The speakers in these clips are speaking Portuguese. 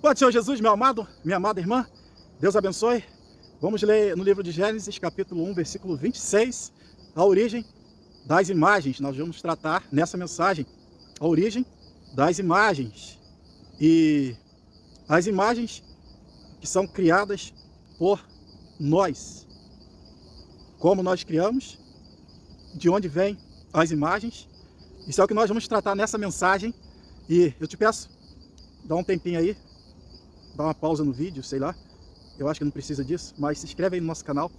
Pode, Senhor Jesus, meu amado, minha amada irmã, Deus abençoe. Vamos ler no livro de Gênesis, capítulo 1, versículo 26, a origem das imagens. Nós vamos tratar nessa mensagem a origem das imagens. E as imagens que são criadas por nós. Como nós criamos, de onde vêm as imagens. Isso é o que nós vamos tratar nessa mensagem. E eu te peço, dá um tempinho aí, dá uma pausa no vídeo, sei lá. Eu acho que não precisa disso, mas se inscreve aí no nosso canal.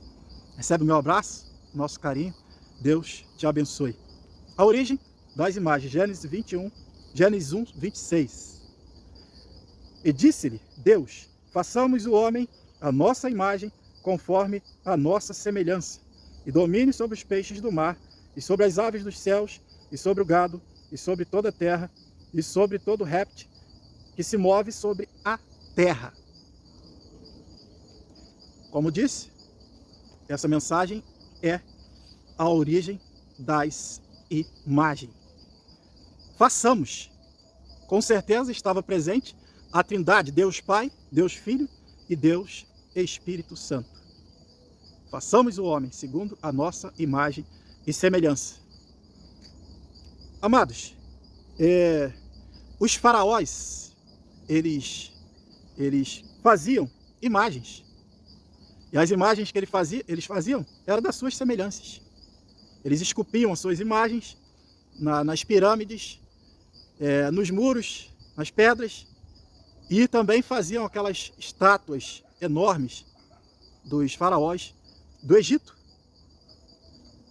Recebe o meu abraço, nosso carinho. Deus te abençoe. A origem das imagens, Gênesis 1, 26. E disse-lhe Deus, façamos o homem a nossa imagem, conforme a nossa semelhança, e domine sobre os peixes do mar, e sobre as aves dos céus, e sobre o gado, e sobre toda a terra, e sobre todo réptil que se move sobre a terra. Como disse, essa mensagem é a origem das imagens. Façamos. Com certeza estava presente a Trindade, Deus Pai, Deus Filho e Deus Espírito Santo. Façamos o homem segundo a nossa imagem e semelhança. Amados, os faraós, eles faziam imagens. E as imagens que eles faziam eram das suas semelhanças. Eles esculpiam as suas imagens nas pirâmides, nos muros, nas pedras, e também faziam aquelas estátuas enormes dos faraós do Egito.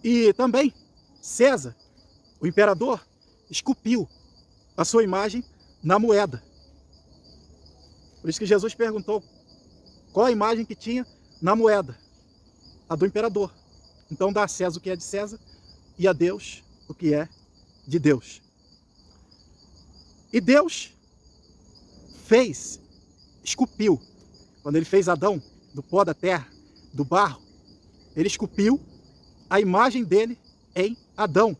E também César, o imperador, esculpiu a sua imagem na moeda. Por isso que Jesus perguntou qual a imagem que tinha na moeda, a do imperador. Então dá a César o que é de César e a Deus o que é de Deus. E Deus esculpiu, quando ele fez Adão do pó da terra, do barro, ele esculpiu a imagem dele em Adão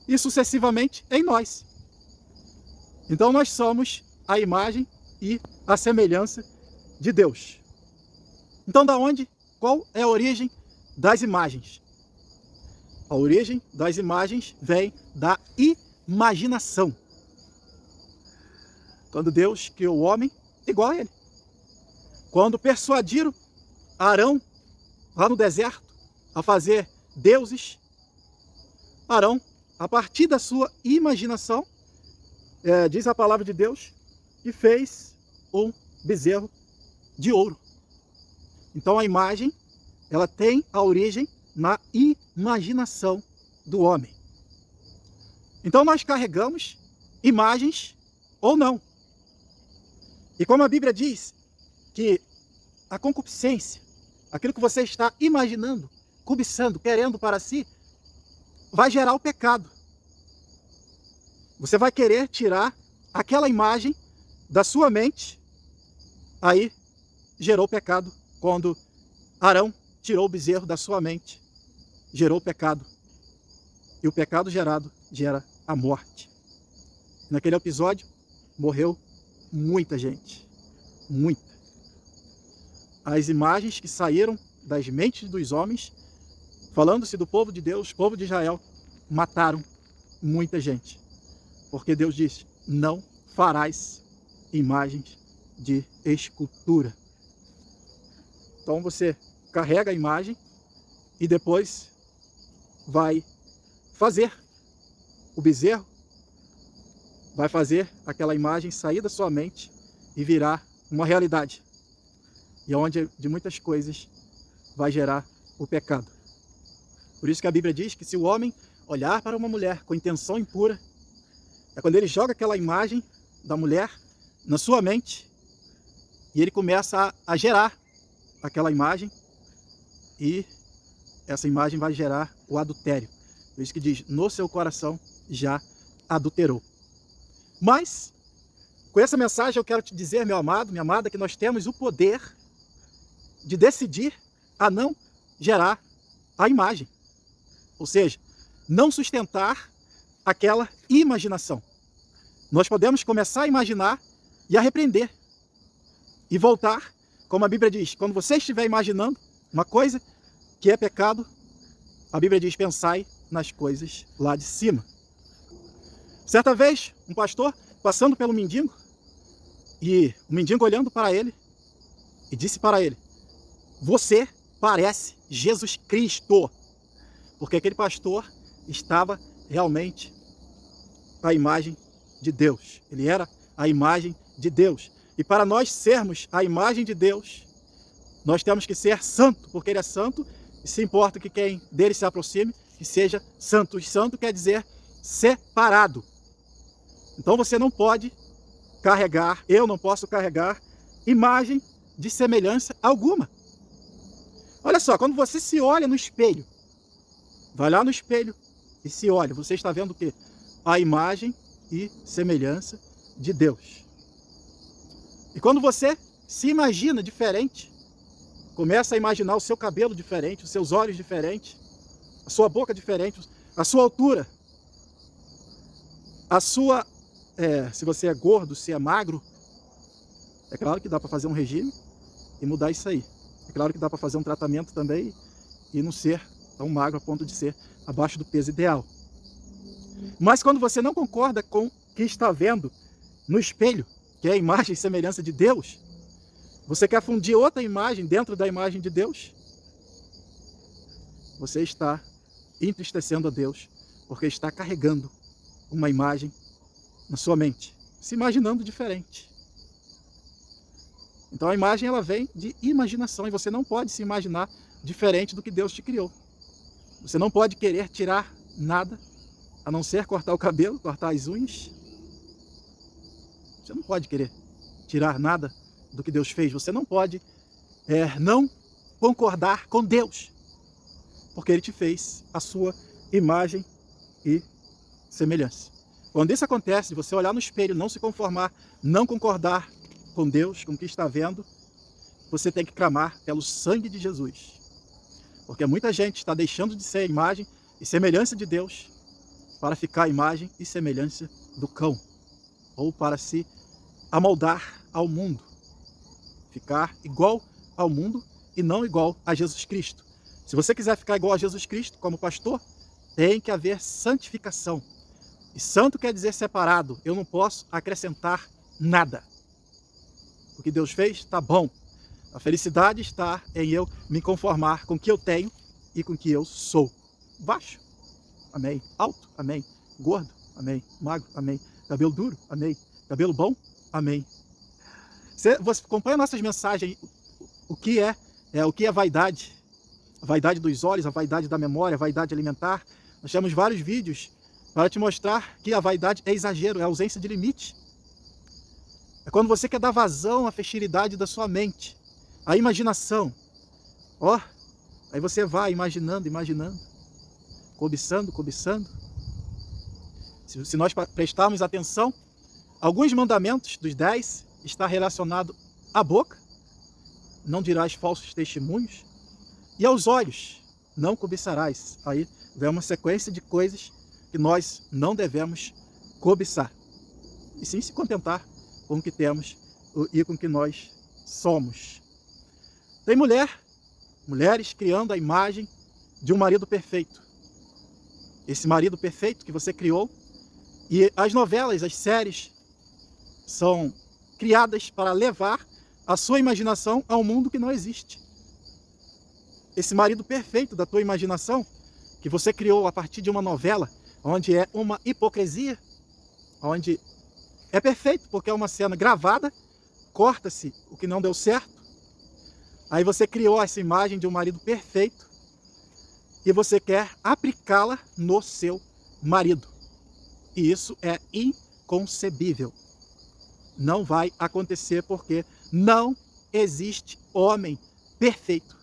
e sucessivamente em nós. Então nós somos a imagem e a semelhança de Deus. Então, qual é a origem das imagens? A origem das imagens vem da imaginação. Quando Deus criou o homem igual a ele. Quando persuadiram Arão, lá no deserto, a fazer deuses, Arão, a partir da sua imaginação, diz a palavra de Deus, que fez um bezerro de ouro. Então a imagem, ela tem a origem na imaginação do homem. Então nós carregamos imagens ou não. E como a Bíblia diz que a concupiscência, aquilo que você está imaginando, cobiçando, querendo para si, vai gerar o pecado. Você vai querer tirar aquela imagem da sua mente, aí gerou o pecado. Quando Arão tirou o bezerro da sua mente, gerou o pecado. E o pecado gerado gera a morte. Naquele episódio, morreu muita gente. Muita. As imagens que saíram das mentes dos homens, falando-se do povo de Deus, povo de Israel, mataram muita gente. Porque Deus disse, não farás imagens de escultura. Então você carrega a imagem e depois vai fazer o bezerro, vai fazer aquela imagem sair da sua mente e virar uma realidade. E onde de muitas coisas vai gerar o pecado. Por isso que a Bíblia diz que se o homem olhar para uma mulher com intenção impura, é quando ele joga aquela imagem da mulher na sua mente e ele começa a gerar aquela imagem e essa imagem vai gerar o adultério. Por isso que diz, no seu coração já adulterou. Mas, com essa mensagem eu quero te dizer, meu amado, minha amada, que nós temos o poder de decidir a não gerar a imagem. Ou seja, não sustentar aquela imaginação. Nós podemos começar a imaginar e a repreender. e voltar, como a Bíblia diz, quando você estiver imaginando uma coisa que é pecado, a Bíblia diz, pensai nas coisas lá de cima. Certa vez, um pastor passando pelo mendigo, e o mendigo olhando para ele, e disse para ele, você parece Jesus Cristo. Porque aquele pastor estava realmente a imagem de Deus. Ele era a imagem de Deus. E para nós sermos a imagem de Deus, nós temos que ser santo, porque ele é santo, e se importa que quem dele se aproxime, que seja santo. E santo quer dizer separado. Então você não pode carregar, eu não posso carregar imagem de semelhança alguma. Olha só, quando você se olha no espelho, vai lá no espelho e se olha, você está vendo o quê? A imagem e semelhança de Deus. E quando você se imagina diferente, começa a imaginar o seu cabelo diferente, os seus olhos diferentes, a sua boca diferente, a sua altura, a sua, se você é gordo, se é magro, é claro que dá para fazer um regime e mudar isso aí. É claro que dá para fazer um tratamento também e não ser tão magro a ponto de ser abaixo do peso ideal. Mas quando você não concorda com o que está vendo no espelho, que é a imagem e semelhança de Deus, você quer fundir outra imagem dentro da imagem de Deus, você está entristecendo a Deus, porque está carregando uma imagem na sua mente, se imaginando diferente. Então a imagem ela vem de imaginação e você não pode se imaginar diferente do que Deus te criou. Você não pode querer tirar nada, a não ser cortar o cabelo, cortar as unhas. Você não pode querer tirar nada do que Deus fez. Você não pode não concordar com Deus, porque Ele te fez a sua imagem e semelhança. Quando isso acontece, você olhar no espelho, não se conformar, não concordar com Deus, com o que está vendo, você tem que clamar pelo sangue de Jesus. Porque muita gente está deixando de ser a imagem e semelhança de Deus para ficar a imagem e semelhança do cão. Ou para se amoldar ao mundo. Ficar igual ao mundo e não igual a Jesus Cristo. Se você quiser ficar igual a Jesus Cristo como pastor, tem que haver santificação. E santo quer dizer separado. Eu não posso acrescentar nada. O que Deus fez está bom. A felicidade está em eu me conformar com o que eu tenho e com o que eu sou. Baixo, amém. Alto, amém. Gordo, amém. Magro, amém. Cabelo duro, amém. Cabelo bom, amém. Você acompanha nossas mensagens, o que é vaidade? A vaidade dos olhos, a vaidade da memória, a vaidade alimentar. Nós temos vários vídeos para te mostrar que a vaidade é exagero, é ausência de limite. É quando você quer dar vazão à fertilidade da sua mente, à imaginação. Aí você vai imaginando, cobiçando. Se nós prestarmos atenção, alguns mandamentos dos 10 está relacionado à boca, não dirás falsos testemunhos, e aos olhos, não cobiçarás. Aí vem uma sequência de coisas que nós não devemos cobiçar, e sim se contentar com o que temos e com o que nós somos. Tem mulheres criando a imagem de um marido perfeito. Esse marido perfeito que você criou, e as novelas, as séries, são criadas para levar a sua imaginação a um mundo que não existe. Esse marido perfeito da tua imaginação, que você criou a partir de uma novela, onde é uma hipocrisia, onde é perfeito porque é uma cena gravada, corta-se o que não deu certo, aí você criou essa imagem de um marido perfeito e você quer aplicá-la no seu marido. E isso é inconcebível. Não vai acontecer porque não existe homem perfeito.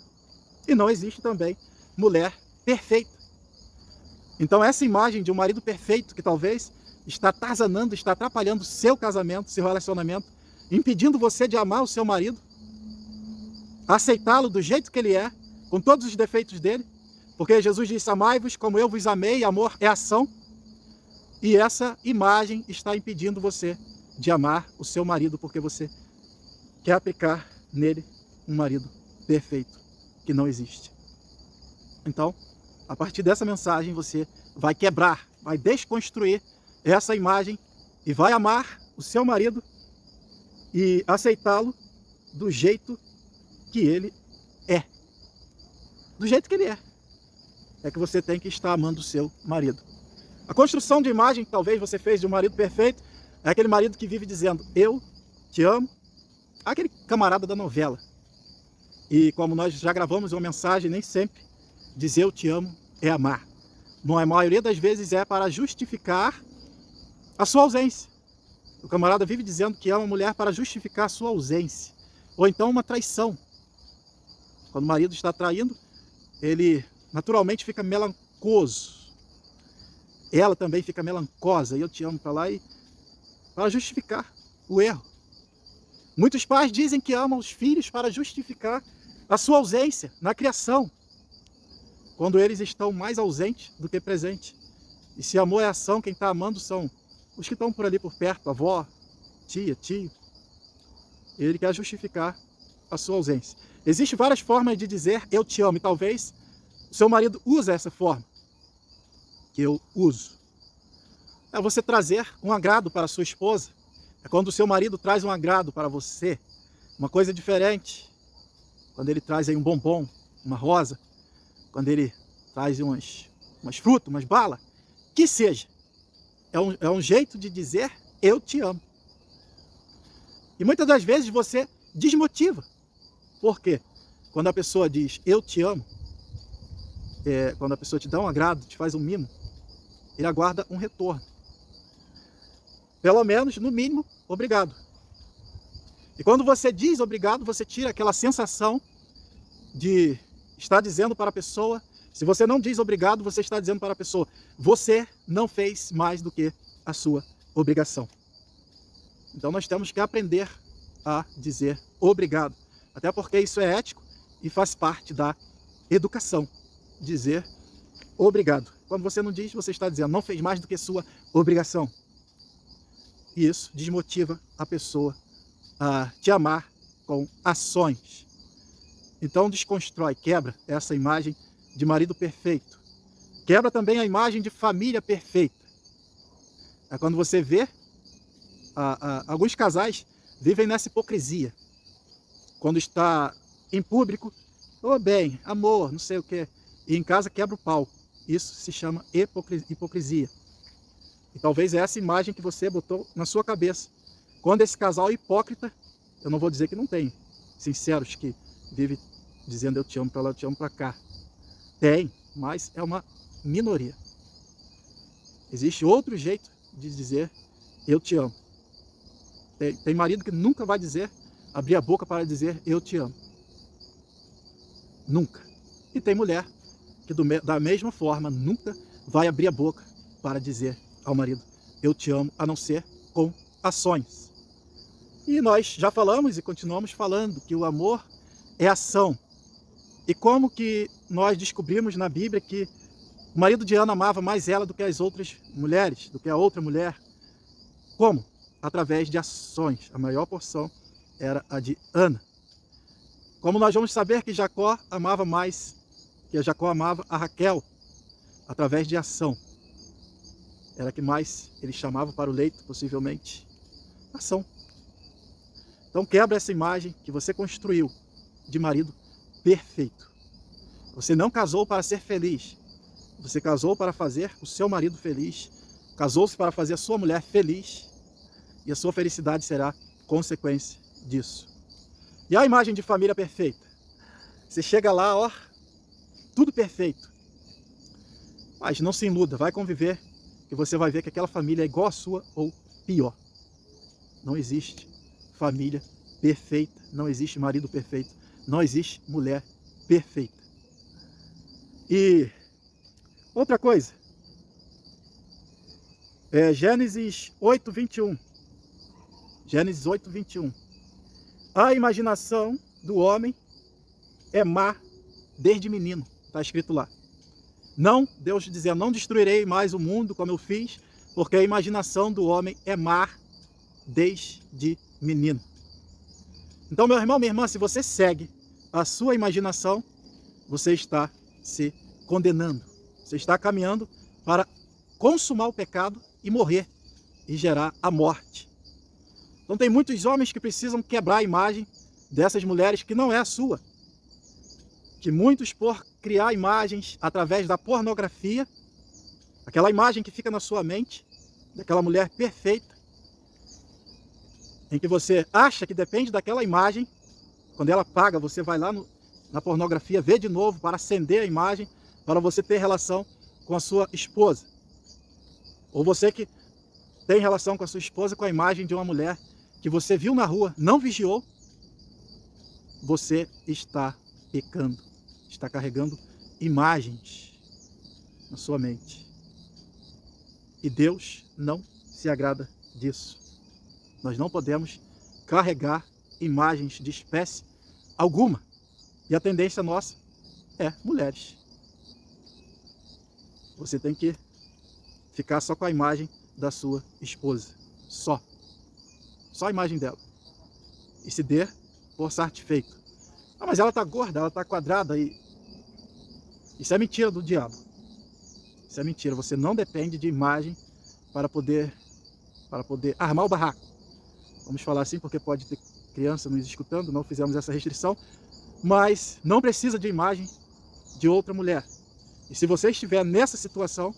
E não existe também mulher perfeita. Então essa imagem de um marido perfeito que talvez está atazanando, está atrapalhando o seu casamento, seu relacionamento, impedindo você de amar o seu marido, aceitá-lo do jeito que ele é, com todos os defeitos dele, porque Jesus disse, amai-vos como eu vos amei, amor é ação, e essa imagem está impedindo você de amar o seu marido, porque você quer aplicar nele um marido perfeito, que não existe. Então, a partir dessa mensagem, você vai quebrar, vai desconstruir essa imagem e vai amar o seu marido e aceitá-lo do jeito que ele é. Do jeito que ele é. É que você tem que estar amando o seu marido. A construção de imagem que talvez você fez de um marido perfeito é aquele marido que vive dizendo, eu te amo. Aquele camarada da novela. E como nós já gravamos uma mensagem, nem sempre dizer eu te amo é amar. A maioria das vezes é para justificar a sua ausência. O camarada vive dizendo que ama a mulher para justificar a sua ausência. Ou então uma traição. Quando o marido está traindo, ele naturalmente fica melancoso. Ela também fica melancosa. E eu te amo para lá e para justificar o erro. Muitos pais dizem que amam os filhos para justificar a sua ausência na criação. Quando eles estão mais ausentes do que presentes. E se amor é ação, quem está amando são os que estão por ali por perto, avó, tia, tio. Ele quer justificar a sua ausência. Existem várias formas de dizer eu te amo. E talvez o seu marido use essa forma. Que eu uso. É você trazer um agrado para a sua esposa. É quando o seu marido traz um agrado para você. Uma coisa diferente. Quando ele traz aí um bombom, uma rosa. Quando ele traz umas frutas, umas balas. Que seja. É um jeito de dizer eu te amo. E muitas das vezes você desmotiva. Por quê? Quando a pessoa diz eu te amo, quando a pessoa te dá um agrado, te faz um mimo, ele aguarda um retorno. Pelo menos, no mínimo, obrigado. E quando você diz obrigado, você tira aquela sensação de estar dizendo para a pessoa, se você não diz obrigado, você está dizendo para a pessoa, você não fez mais do que a sua obrigação. Então nós temos que aprender a dizer obrigado. Até porque isso é ético e faz parte da educação. Dizer obrigado. Quando você não diz, você está dizendo, não fez mais do que sua obrigação. E isso desmotiva a pessoa a te amar com ações. Então desconstrói, quebra essa imagem de marido perfeito. Quebra também a imagem de família perfeita. É quando você vê, alguns casais vivem nessa hipocrisia. Quando está em público, bem, amor, não sei o que, e em casa quebra o pau. Isso se chama hipocrisia. E talvez é essa imagem que você botou na sua cabeça. Quando esse casal é hipócrita, eu não vou dizer que não tem sinceros que vivem dizendo eu te amo para lá, eu te amo para cá. Tem, mas é uma minoria. Existe outro jeito de dizer eu te amo. Tem marido que nunca vai abrir a boca para dizer eu te amo. Nunca. E tem mulher que da mesma forma nunca vai abrir a boca para dizer ao marido eu te amo, a não ser com ações. E nós já falamos e continuamos falando que o amor é ação. E como que nós descobrimos na Bíblia que o marido de Ana amava mais ela do que as outras mulheres, do que a outra mulher? Como? Através de ações. A maior porção era a de Ana. Como nós vamos saber que Jacó amava mais, que Jacó amava a Raquel? Através de ação. Era que mais ele chamava para o leito, possivelmente. Ação. Então quebra essa imagem que você construiu de marido perfeito. Você não casou para ser feliz. Você casou para fazer o seu marido feliz. Casou-se para fazer a sua mulher feliz. E a sua felicidade será consequência disso. E a imagem de família perfeita? Você chega lá, ó, tudo perfeito. Mas não se iluda, vai conviver, que você vai ver que aquela família é igual à sua ou pior. Não existe família perfeita, não existe marido perfeito, não existe mulher perfeita. E outra coisa, Gênesis 8:21. Gênesis 8:21. A imaginação do homem é má desde menino, está escrito lá. Não, Deus dizendo, não destruirei mais o mundo como eu fiz, porque a imaginação do homem é má desde menino. Então, meu irmão, minha irmã, se você segue a sua imaginação, você está se condenando. Você está caminhando para consumar o pecado e morrer e gerar a morte. Então tem muitos homens que precisam quebrar a imagem dessas mulheres que não é a sua. Que muitos, por criar imagens através da pornografia, aquela imagem que fica na sua mente, daquela mulher perfeita, em que você acha que depende daquela imagem, quando ela paga, você vai lá na pornografia, vê de novo para acender a imagem, para você ter relação com a sua esposa. Ou você que tem relação com a sua esposa com a imagem de uma mulher que você viu na rua, não vigiou, você está pecando, está carregando imagens na sua mente. E Deus não se agrada disso. Nós não podemos carregar imagens de espécie alguma. E a tendência nossa é mulheres. Você tem que ficar só com a imagem da sua esposa. Só a imagem dela. E se der por satisfeito. Ah, mas ela está gorda, ela está quadrada. Isso é mentira do diabo. Isso é mentira. Você não depende de imagem para poder armar o barraco. Vamos falar assim, porque pode ter criança nos escutando, não fizemos essa restrição. Mas não precisa de imagem de outra mulher. E se você estiver nessa situação,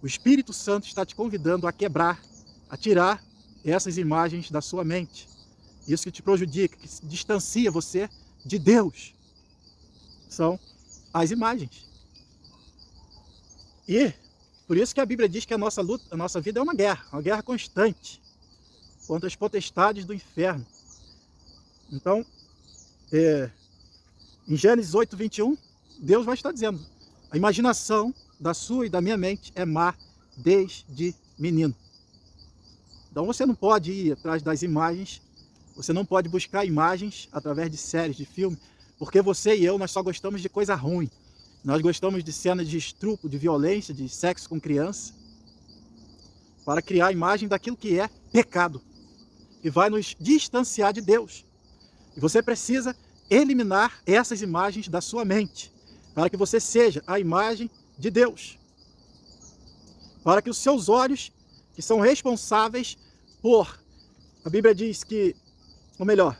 o Espírito Santo está te convidando a quebrar, a tirar essas imagens da sua mente. Isso que te prejudica, que distancia você de Deus. São as imagens. E por isso que a Bíblia diz que a nossa luta, a nossa vida é uma guerra constante contra as potestades do inferno. Então, em Gênesis 8, 21, Deus vai estar dizendo: a imaginação da sua e da minha mente é má desde menino. Então você não pode ir atrás das imagens, você não pode buscar imagens através de séries, de filme, porque você e eu, nós só gostamos de coisa ruim. Nós gostamos de cenas de estupro, de violência, de sexo com criança, para criar a imagem daquilo que é pecado, que vai nos distanciar de Deus. E você precisa eliminar essas imagens da sua mente, para que você seja a imagem de Deus. Para que os seus olhos, que são responsáveis por... A Bíblia diz que, ou melhor,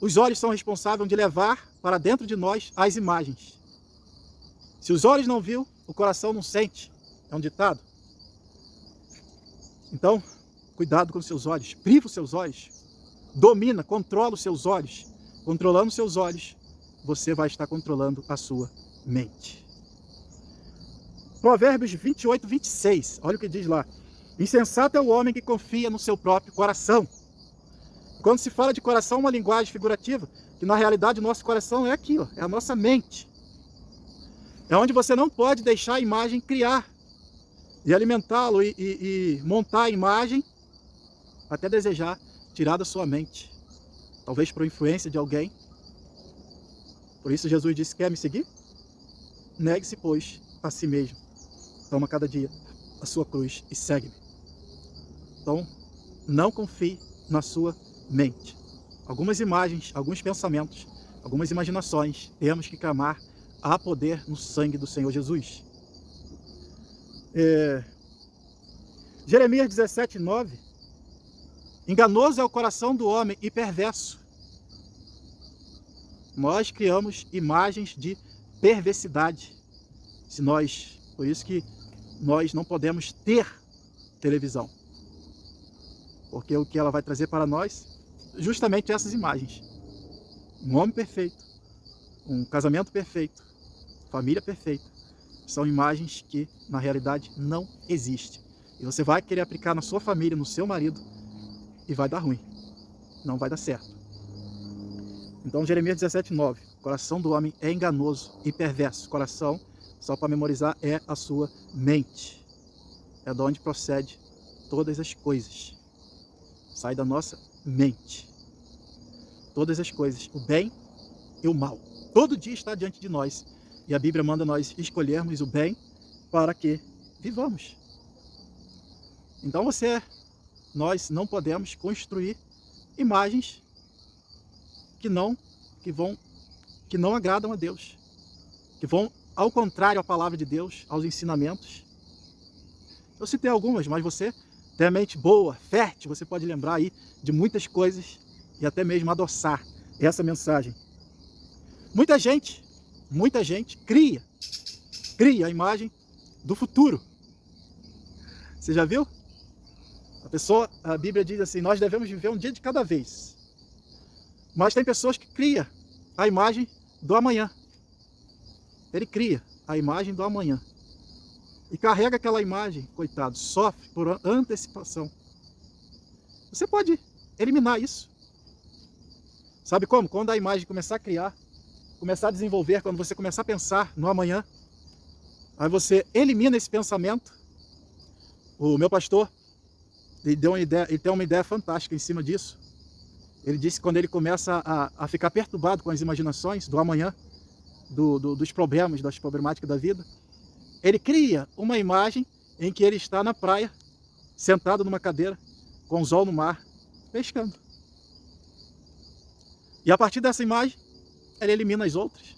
os olhos são responsáveis de levar para dentro de nós as imagens. Se os olhos não viu, o coração não sente. É um ditado. Então, cuidado com os seus olhos. Priva os seus olhos. Domina, controla os seus olhos. Controlando os seus olhos, você vai estar controlando a sua mente. Provérbios 28, 26. Olha o que diz lá. Insensato é o homem que confia no seu próprio coração. Quando se fala de coração, é uma linguagem figurativa, que na realidade o nosso coração é aqui, ó, é a nossa mente. É onde você não pode deixar a imagem criar, e alimentá-lo e montar a imagem, até desejar tirar da sua mente. Talvez por influência de alguém. Por isso Jesus disse: quer me seguir? Negue-se, pois, a si mesmo. Toma cada dia a sua cruz e segue-me. Então, não confie na sua mente. Algumas imagens, alguns pensamentos, algumas imaginações, temos que clamar: há poder no sangue do Senhor Jesus. Jeremias 17, 9. Enganoso é o coração do homem e perverso. Nós criamos imagens de perversidade. Por isso que nós não podemos ter televisão. Porque o que ela vai trazer para nós, justamente essas imagens. Um homem perfeito, um casamento perfeito, família perfeita, são imagens que na realidade não existem. E você vai querer aplicar na sua família, no seu marido, e vai dar ruim. Não vai dar certo. Então Jeremias 17, 9. O coração do homem é enganoso e perverso. Coração, só para memorizar, é a sua mente. É de onde procede todas as coisas. Sai da nossa mente. Todas as coisas, o bem e o mal. Todo dia está diante de nós. E a Bíblia manda nós escolhermos o bem para que vivamos. Então nós não podemos construir imagens que não, que não agradam a Deus, que vão ao contrário à palavra de Deus, aos ensinamentos. Eu citei algumas, mas você tem a mente boa, fértil, você pode lembrar aí de muitas coisas e até mesmo adoçar essa mensagem. Muita gente cria a imagem do futuro. Você já viu? A Bíblia diz assim, nós devemos viver um dia de cada vez. Mas tem pessoas que criam a imagem do amanhã. Ele cria a imagem do amanhã. E carrega aquela imagem, coitado, sofre por antecipação. Você pode eliminar isso. Sabe como? Quando a imagem começar a criar, começar a desenvolver, quando você começar a pensar no amanhã, aí você elimina esse pensamento. O meu pastor, ele tem uma ideia fantástica em cima disso. Ele disse que quando ele começa a ficar perturbado com as imaginações do amanhã, dos problemas, das problemáticas da vida, ele cria uma imagem em que ele está na praia, sentado numa cadeira, com o sol no mar, pescando. E a partir dessa imagem, ele elimina as outras.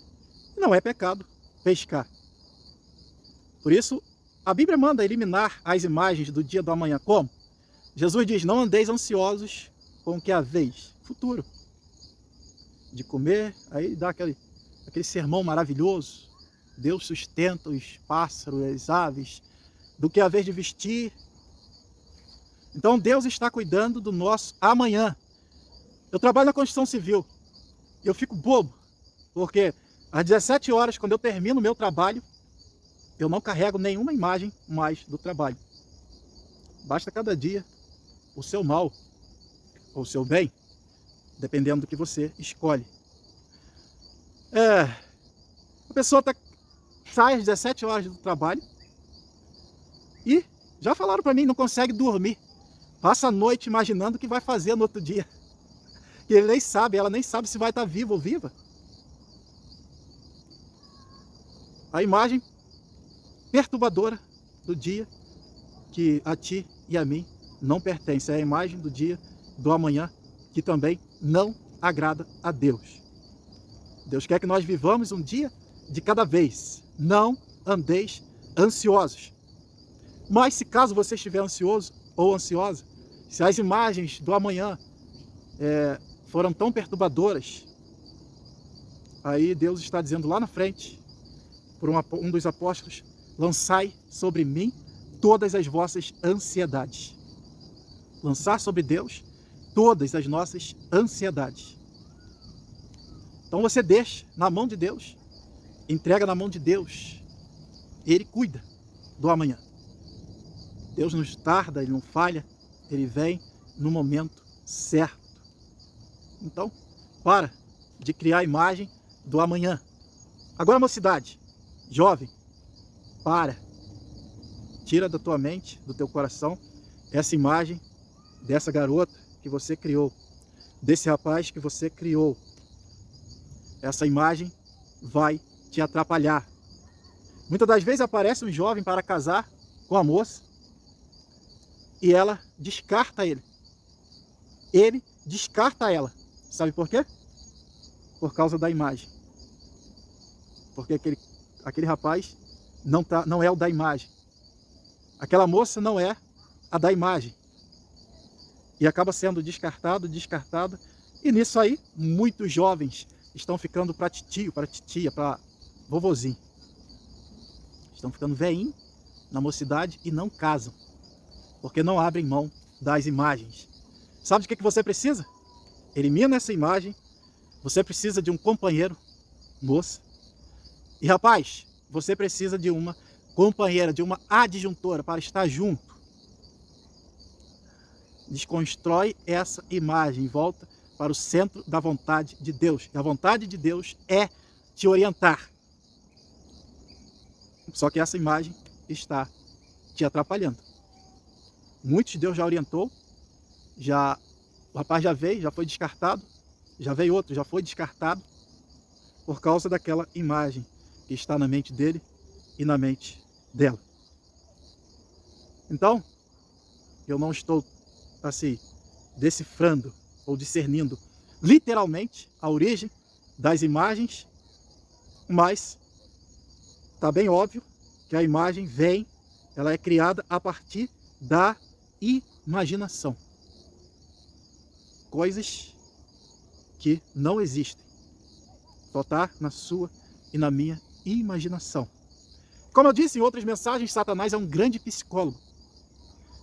Não é pecado pescar. Por isso, a Bíblia manda eliminar as imagens do dia do amanhã. Como? Jesus diz, não andeis ansiosos com o que haveis, futuro. De comer, aí dá aquele sermão maravilhoso. Deus sustenta os pássaros, as aves, do que haver de vestir. Então Deus está cuidando do nosso amanhã. Eu trabalho na construção civil. Eu fico bobo, porque às 17 horas, quando eu termino o meu trabalho, eu não carrego nenhuma imagem mais do trabalho. Basta cada dia o seu mal ou o seu bem, dependendo do que você escolhe. A pessoa sai às 17 horas do trabalho e já falaram para mim, não consegue dormir. Passa a noite imaginando o que vai fazer no outro dia. E ela nem sabe se vai estar vivo ou viva. A imagem perturbadora do dia que a ti e a mim não pertence. É a imagem do dia do amanhã que também não agrada a Deus. Deus quer que nós vivamos um dia de cada vez. Não andeis ansiosos. Mas se caso você estiver ansioso ou ansiosa, se as imagens do amanhã foram tão perturbadoras, aí Deus está dizendo lá na frente, por um dos apóstolos, lançai sobre mim todas as vossas ansiedades. Lançar sobre Deus todas as nossas ansiedades. Então você deixa na mão de Deus, entrega na mão de Deus, Ele cuida do amanhã. Deus não tarda, Ele não falha, Ele vem no momento certo. Então, para de criar a imagem do amanhã. Agora, mocidade, jovem, para. Tira da tua mente, do teu coração, essa imagem dessa garota que você criou, desse rapaz que você criou. Essa imagem vai te atrapalhar. Muitas das vezes aparece um jovem para casar com a moça e ela descarta ele. Ele descarta ela. Sabe por quê? Por causa da imagem. Porque aquele rapaz não é o da imagem. Aquela moça não é a da imagem. E acaba sendo descartada. E nisso aí, muitos jovens estão ficando para titio, para titia, para vovozinho. Estão ficando velhinhos na mocidade e não casam. Porque não abrem mão das imagens. Sabe de que você precisa? Elimina essa imagem. Você precisa de um companheiro, moça. E rapaz, você precisa de uma companheira, de uma adjuntora para estar junto. Desconstrói essa imagem e volta para o centro da vontade de Deus. E a vontade de Deus é te orientar. Só que essa imagem está te atrapalhando. Muitos Deus já orientou, o rapaz já veio, já foi descartado, já veio outro, já foi descartado, por causa daquela imagem que está na mente dele e na mente dela. Então, eu não estou assim, decifrando ou discernindo literalmente a origem das imagens, mas está bem óbvio que a imagem ela é criada a partir da imaginação. Coisas que não existem. Só está na sua e na minha imaginação. Como eu disse em outras mensagens, Satanás é um grande psicólogo.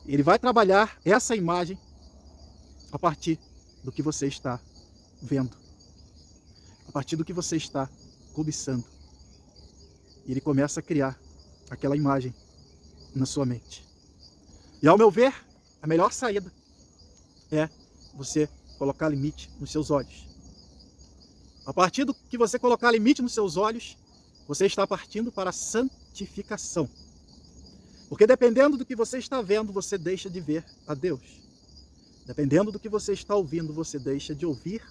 Ele vai trabalhar essa imagem a partir do que você está vendo, a partir do que você está cobiçando. E ele começa a criar aquela imagem na sua mente. E ao meu ver, a melhor saída é você colocar limite nos seus olhos. A partir do que você colocar limite nos seus olhos, você está partindo para a santificação. Porque dependendo do que você está vendo, você deixa de ver a Deus. Dependendo do que você está ouvindo, você deixa de ouvir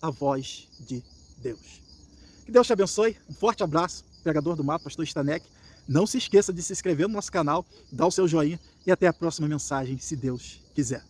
a voz de Deus. Que Deus te abençoe. Um forte abraço, pregador do mapa, pastor Stanek. Não se esqueça de se inscrever no nosso canal, dar o seu joinha e até a próxima mensagem, se Deus quiser.